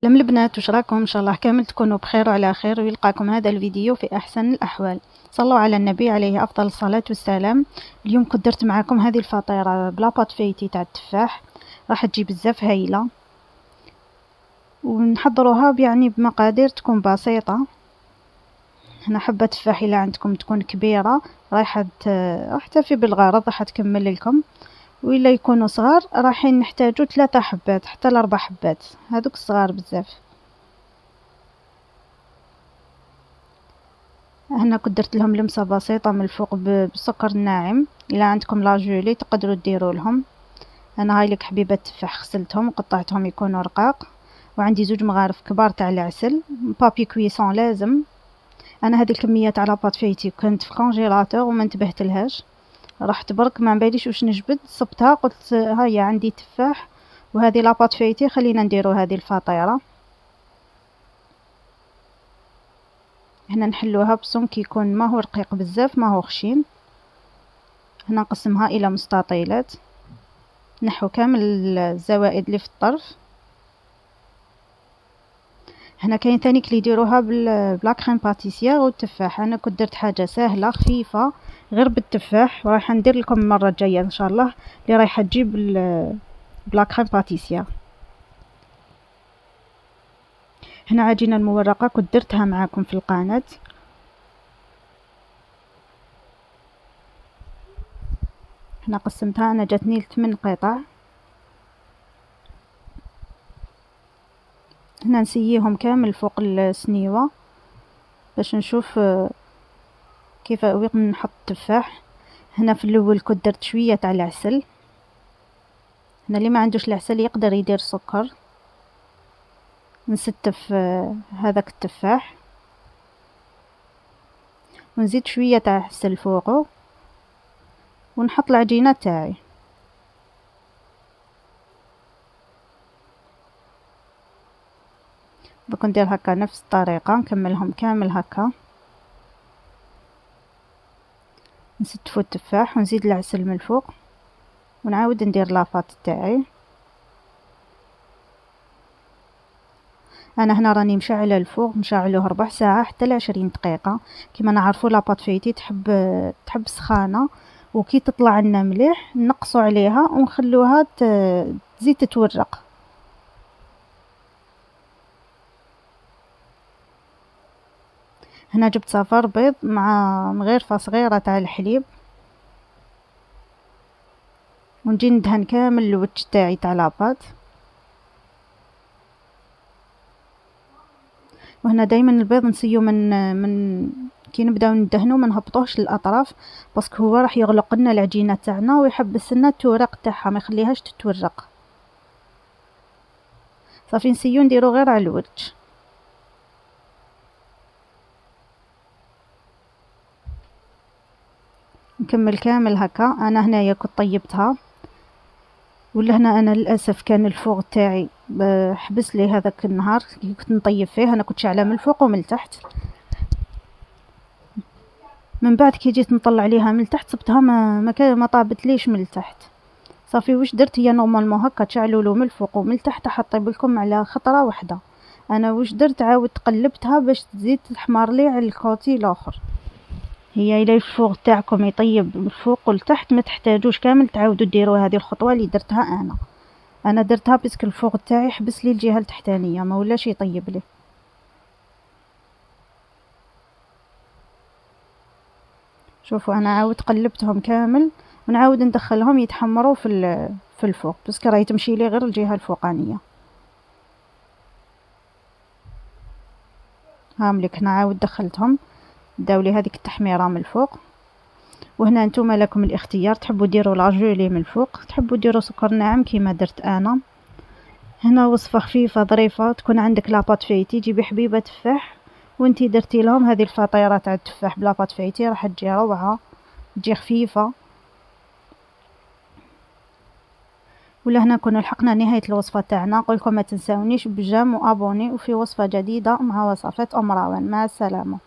سلام البنات، واش راكم؟ ان شاء الله كامل تكونوا بخير وعلى خير، ويلقاكم هذا الفيديو في احسن الاحوال. صلوا على النبي عليه افضل الصلاه والسلام. اليوم كنت درت معكم هذه الفطيره بلا بات فيتي تاع التفاح، راح تجي بزاف هايله ونحضروها يعني بمقادير تكون بسيطه. هنا حبه تفاح الا عندكم تكون كبيره راح تفي بالغرض، راح تكمل لكم. وإلا يكونوا صغار راح نحتاجوا 3 حبات حتى ل4 حبات، هذوك الصغار بزاف. هنا كنت درت لهم لمسه بسيطه من الفوق بالسكر الناعم. الا عندكم لاجولي تقدروا ديروا لهم. انا هاي لك حبيبه تفاح غسلتهم وقطعتهم يكونوا رقاق، وعندي 2 مغارف كبار تاع العسل. بابي كويسون لازم. انا هذه الكميه تاع لاباط فايتي كانت في الكونجيلاتور وما انتبهت لهاش، رحت برك ما باليش واش نجبد، صبتها قلت هيا عندي تفاح وهذه لاباط فايتي خلينا نديروا هذه الفطيره. هنا نحلوها بسمك يكون ما هو رقيق بزاف ما هو خشين. هنا نقسمها الى مستطيلات، نحو كامل الزوائد اللي في الطرف. هنا كاين ثاني كلي يديروها بلا كريم باتيسير والتفاح. انا كنت درت حاجه سهله خفيفه غير بالتفاح، وراح ندير لكم المره الجايه ان شاء الله اللي رايحه تجيب بلا كريم باتيسير. هنا عجينه المورقه كنت درتها معاكم في القناه. هنا قسمتها، انا جاتني 8 قطع. هنا نسييهم كامل فوق السنيوه باش نشوف كيف وين نحط التفاح. هنا في الاول كنت درت شويه تاع العسل. هنا اللي ما عندوش العسل يقدر يدير سكر. نستف هذاك التفاح ونزيد شويه تاع عسل فوقه ونحط العجينه تاعي. دوك ندير هكا نفس الطريقه نكملهم كامل هكا. نستفو التفاح ونزيد العسل من الفوق ونعاود ندير لافاط تاعي. انا هنا راني مشعله الفوق، مشعلوه ربع ساعه حتى ل20 دقيقه. كما نعرفوا لاباط فايتي تحب سخانه، وكي تطلع لنا مليح نقصوا عليها ونخلوها تزيد تتورق. هنا جبت صفار بيض مع مغرفه صغيره تاع الحليب، ونجي ندهن كامل الوجه تاعي تاع لاباط. وهنا دائما البيض نسيو من كي نبداو ندهنو ما نهبطوهش للاطراف، باسكو هو راح يغلق لنا العجينه تاعنا ويحبس لنا التورق تاعها ما يخليهاش تتورق. صافي نسيو نديرو غير على الوجه. نكمل كامل هكا. انا هنايا كنت طيبتها، ولا هنا انا للاسف كان الفوغ تاعي حبس لي هذاك النهار كي كنت نطيب فيه. انا كنت شاعله من الفوق ومن التحت، من بعد كي جيت نطلع عليها من التحت صبتها ما طابتليش من التحت. صافي واش درت، هي نورمالمون هكا تشعلولو من الفوق ومن التحت حطيب لكم على خطره واحده. انا واش درت عاودت قلبتها باش تزيد تحمر لي على الكوتي الاخر. هي الى الفوغ تاعكم يطيب من الفوق والتحت ما تحتاجوش كامل تعاودوا ديروا هذه الخطوه اللي درتها انا درتها باسكو الفوغ تاعي حبس لي الجهه التحتانيه ما ولاش يطيب لي. شوفوا انا عاود قلبتهم كامل ونعاود ندخلهم يتحمروا في الفوق باسكو راهي تمشي لي غير الجهه الفوقانيه. هاملك نعاود دخلتهم داو لي هذيك التحميره من الفوق. وهنا نتوما لكم الاختيار، تحبوا ديروا لاجولي من الفوق، تحبوا ديروا سكر ناعم كيما درت انا. هنا وصفه خفيفه ظريفه، تكون عندك لاباط فايتي جيبي حبيبه تفاح وانتي درتي لهم هذه الفطيره تاع التفاح بلاباط فايتي راح تجي روعه، تجي خفيفه. ولا هنا نكون لحقنا نهايه الوصفه تاعنا. نقول لكم ما تنساونيش بجام وابوني، وفي وصفه جديده مع وصفات ام روان. مع السلامه.